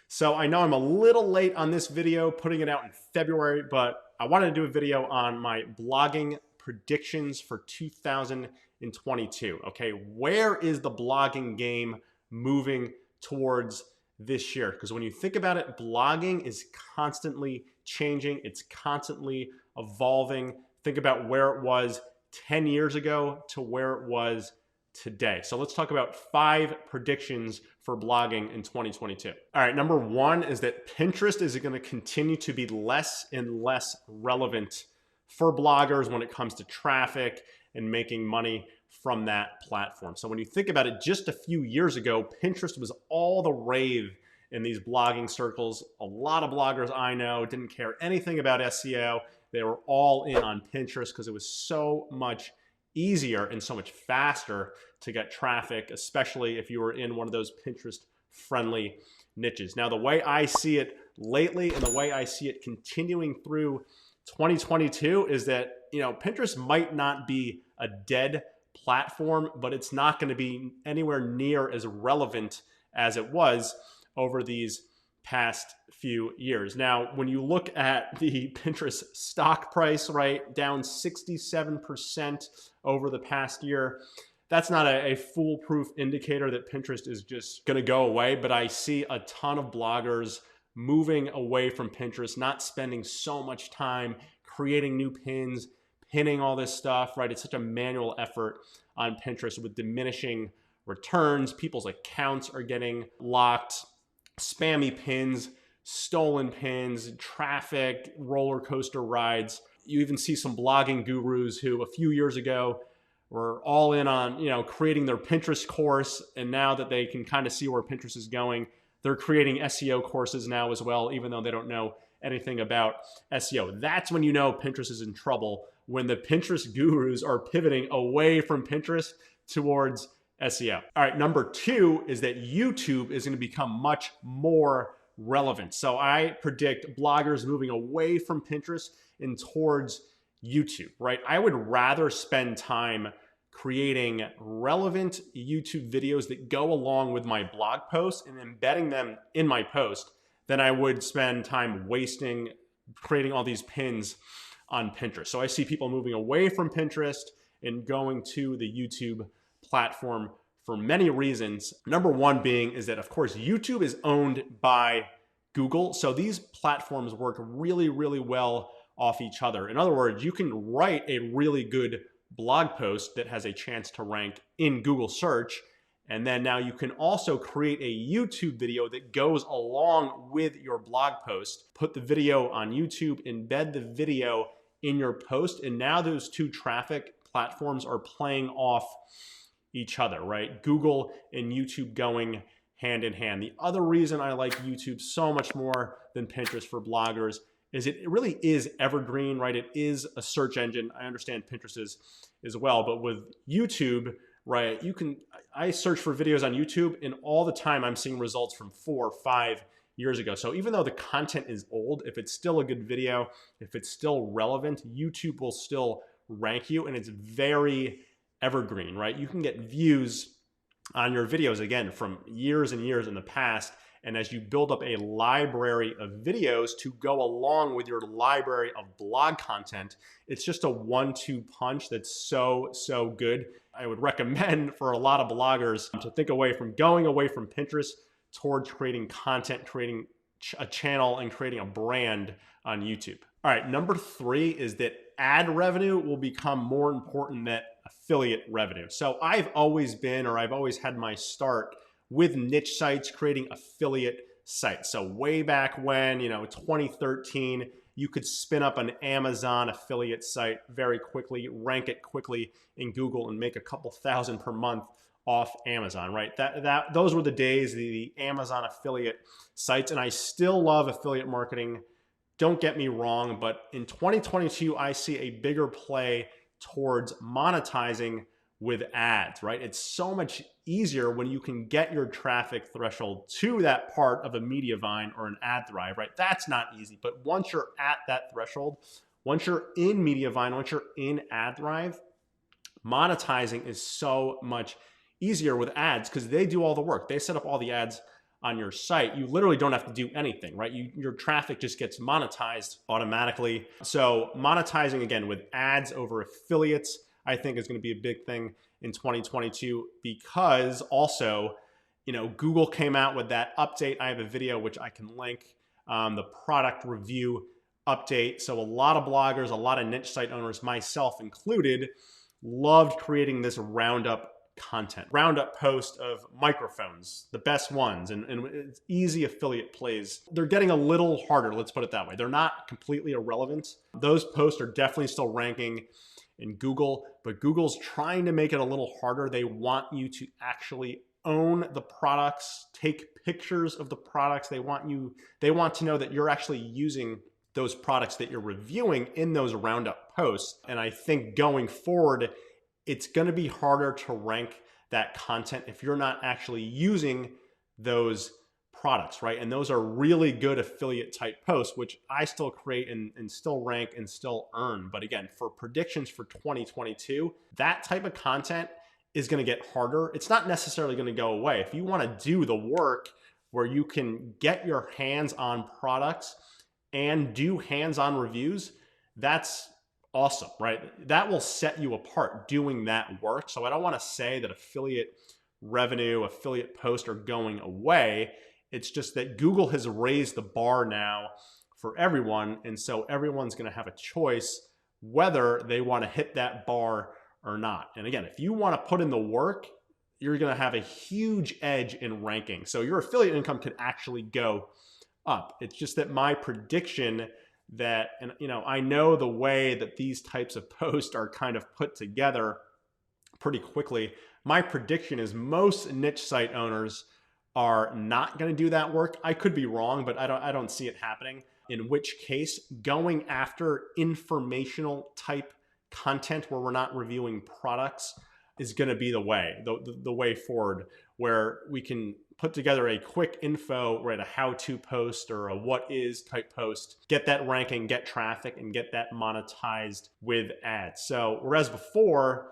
So I know I'm a little late on this video, putting it out in February, but I wanted to do a video on my blogging predictions for 2022. Okay, where is the blogging game moving towards this year? Because when you think about it, blogging is constantly changing, it's constantly evolving. Think about where it was 10 years ago to where it was today. So let's talk about 5 predictions for blogging in 2022. All right, number 1 is that Pinterest is going to continue to be less and less relevant for bloggers when it comes to traffic and making money from that platform. So when you think about it, just a few years ago, Pinterest was all the rave in these blogging circles. A lot of bloggers I know didn't care anything about SEO. They were all in on Pinterest because it was so much easier and so much faster to get traffic, especially if you were in one of those Pinterest friendly niches. Now, the way I see it lately and the way I see it continuing through 2022 is that, Pinterest might not be a dead platform, but it's not going to be anywhere near as relevant as it was over these past few years. Now, when you look at the Pinterest stock price, right, down 67% over the past year, that's not a foolproof indicator that Pinterest is just going to go away, but I see a ton of bloggers moving away from Pinterest, not spending so much time creating new pins, pinning all this stuff, right? It's such a manual effort on Pinterest with diminishing returns. People's accounts are getting locked, spammy pins, stolen pins, traffic, roller coaster rides. You even see some blogging gurus who a few years ago were all in on, creating their Pinterest course. And now that they can kind of see where Pinterest is going, they're creating SEO courses now as well, even though they don't know anything about SEO. That's when you know Pinterest is in trouble, when the Pinterest gurus are pivoting away from Pinterest towards SEO. All right, number 2 is that YouTube is going to become much more relevant. So I predict bloggers moving away from Pinterest and towards YouTube, right? I would rather spend time creating relevant YouTube videos that go along with my blog posts and embedding them in my post than I would spend time wasting creating all these pins on Pinterest. So I see people moving away from Pinterest and going to the YouTube platform for many reasons. Number 1 being is that, of course, YouTube is owned by Google. So these platforms work really, really well off each other. In other words, you can write a really good blog post that has a chance to rank in Google search. And then now you can also create a YouTube video that goes along with your blog post, put the video on YouTube, embed the video in your post. And now those 2 traffic platforms are playing off each other, right? Google and YouTube going hand in hand. The other reason I like YouTube so much more than Pinterest for bloggers is it really is evergreen, right? It is a search engine. I understand Pinterest is as well, but with YouTube, right, I search for videos on YouTube and all the time I'm seeing results from 4 or 5 years ago. So even though the content is old, if it's still a good video, if it's still relevant, YouTube will still rank you, and it's very evergreen, right? You can get views on your videos, again, from years and years in the past. And as you build up a library of videos to go along with your library of blog content, it's just a 1-2 punch that's so, so good. I would recommend for a lot of bloggers to think going away from Pinterest towards creating content, creating a channel, and creating a brand on YouTube. All right, number 3 is that ad revenue will become more important than affiliate revenue. So I've always had my start with niche sites, creating affiliate sites. So way back when, 2013, you could spin up an Amazon affiliate site very quickly, rank it quickly in Google, and make a couple thousand per month off Amazon, right? Those were the days, the Amazon affiliate sites, and I still love affiliate marketing. Don't get me wrong, but in 2022, I see a bigger play towards monetizing with ads, right? It's so much easier when you can get your traffic threshold to that part of a Mediavine or an AdThrive, right? That's not easy, but once you're at that threshold, once you're in Mediavine, once you're in AdThrive, monetizing is so much easier with ads because they do all the work. They set up all the ads on your site, you literally don't have to do anything, right? Your traffic just gets monetized automatically. So monetizing again with ads over affiliates, I think is going to be a big thing in 2022, because also, Google came out with that update. I have a video which I can link, the product review update. So a lot of bloggers, a lot of niche site owners, myself included, loved creating this roundup content, roundup post of microphones, the best ones, and it's easy affiliate plays. They're getting a little harder, let's put it that way. They're not completely irrelevant. Those posts are definitely still ranking in Google, but Google's trying to make it a little harder. They want you to actually own the products, take pictures of the products. They want to know that you're actually using those products that you're reviewing in those roundup posts. And I think going forward, it's going to be harder to rank that content if you're not actually using those products, right? And those are really good affiliate type posts, which I still create and still rank and still earn. But again, for predictions for 2022, that type of content is going to get harder. It's not necessarily going to go away. If you want to do the work where you can get your hands on products and do hands-on reviews, that's awesome, right? That will set you apart doing that work. So I don't want to say that affiliate revenue, affiliate posts are going away. It's just that Google has raised the bar now for everyone. And so everyone's going to have a choice whether they want to hit that bar or not. And again, if you want to put in the work, you're going to have a huge edge in ranking. So your affiliate income could actually go up. It's just that my prediction that, and I know the way that these types of posts are kind of put together pretty quickly. My prediction is most niche site owners are not going to do that work. I could be wrong, but I don't see it happening. In which case, going after informational type content where we're not reviewing products is going to be the way, the way forward, where we can put together a quick info, right? A how-to post or a what is type post, get that ranking, get traffic, and get that monetized with ads. So whereas before,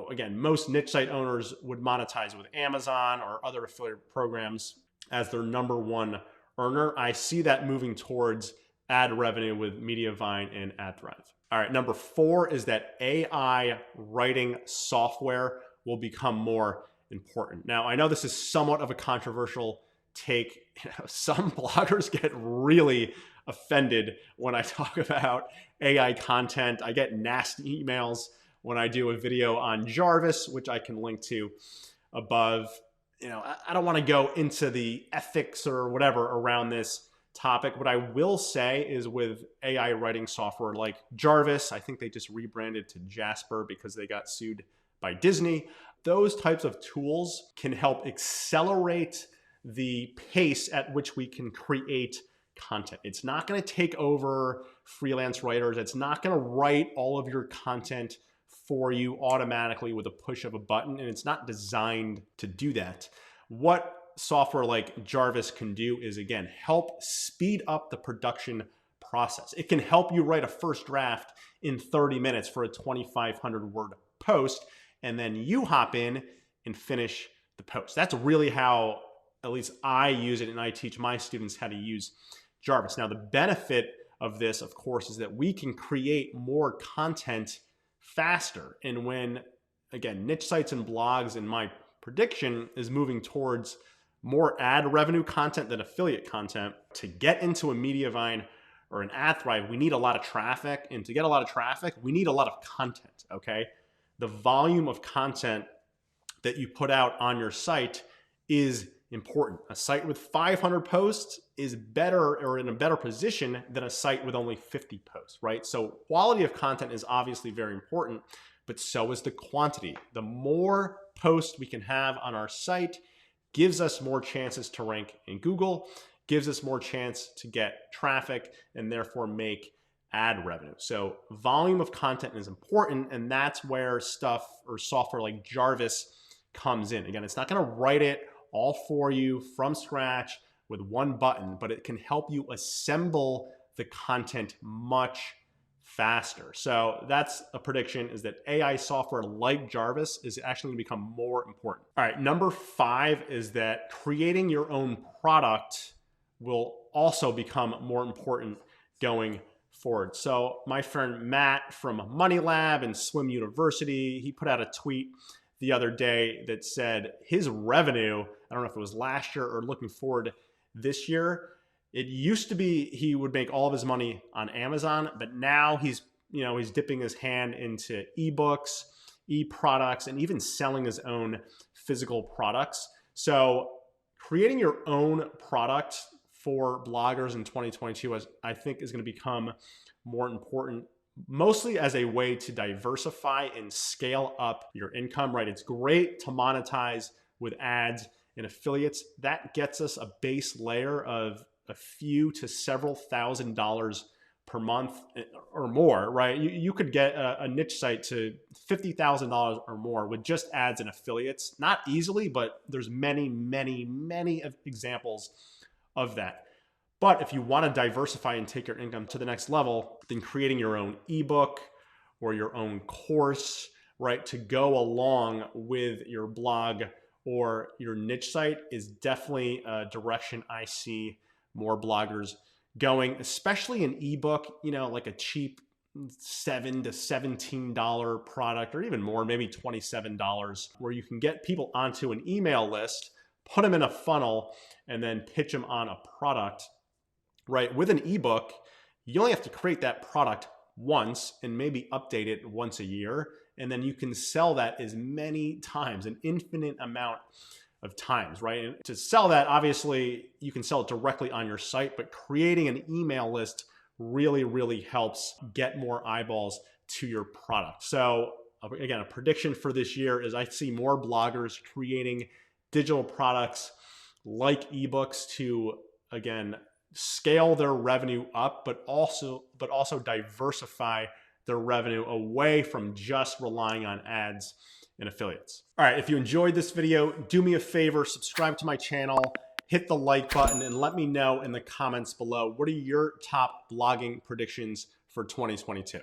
again, most niche site owners would monetize with Amazon or other affiliate programs as their number one earner, I see that moving towards ad revenue with Mediavine and AdThrive. All right, number 4 is that AI writing software will become more important. Now, I know this is somewhat of a controversial take. Some bloggers get really offended when I talk about AI content. I get nasty emails when I do a video on Jarvis, which I can link to above. I don't want to go into the ethics or whatever around this topic. What I will say is with AI writing software like Jarvis, I think they just rebranded to Jasper because they got sued by Disney. Those types of tools can help accelerate the pace at which we can create content. It's not going to take over freelance writers. It's not going to write all of your content for you automatically with a push of a button, and it's not designed to do that. What software like Jarvis can do is, again, help speed up the production process. It can help you write a first draft in 30 minutes for a 2,500 word post, and then you hop in and finish the post. That's really how, at least I use it, and I teach my students how to use Jarvis. Now, the benefit of this, of course, is that we can create more content faster. And when, again, niche sites and blogs, in my prediction, is moving towards more ad revenue content than affiliate content, to get into a Mediavine or an AdThrive, we need a lot of traffic. And to get a lot of traffic, we need a lot of content, okay? The volume of content that you put out on your site is important. A site with 500 posts is better, or in a better position, than a site with only 50 posts, right? So quality of content is obviously very important, but so is the quantity. The more posts we can have on our site gives us more chances to rank in Google, gives us more chance to get traffic, and therefore make ad revenue. So volume of content is important, and that's where stuff or software like Jarvis comes in. Again, it's not going to write it all for you from scratch with one button, but it can help you assemble the content much faster. So that's a prediction, is that AI software like Jarvis is actually going to become more important. All right, number 5 is that creating your own product will also become more important going forward. So my friend Matt from Money Lab and Swim University, he put out a tweet the other day that said his revenue, I don't know if it was last year or looking forward this year, it used to be he would make all of his money on Amazon, but now he's dipping his hand into ebooks, e-products, and even selling his own physical products. So creating your own product for bloggers in 2022, I think, is going to become more important, mostly as a way to diversify and scale up your income, right? It's great to monetize with ads and affiliates. That gets us a base layer of a few to several $1,000s per month or more, right? You could get a niche site to $50,000 or more with just ads and affiliates. Not easily, but there's many, many, many examples of that. But if you want to diversify and take your income to the next level, then creating your own ebook or your own course, right, to go along with your blog or your niche site is definitely a direction I see more bloggers going, especially an ebook, like a cheap $7 to $17 product, or even more, maybe $27, where you can get people onto an email list, put them in a funnel, and then pitch them on a product, right? With an ebook, you only have to create that product once and maybe update it once a year. And then you can sell that as many times, an infinite amount of times, right? And to sell that, obviously, you can sell it directly on your site, but creating an email list really, really helps get more eyeballs to your product. So again, a prediction for this year is I see more bloggers creating digital products like ebooks to, again, scale their revenue up, but also diversify their revenue away from just relying on ads and affiliates. All right, if you enjoyed this video, do me a favor, subscribe to my channel, hit the like button, and let me know in the comments below, what are your top blogging predictions for 2022?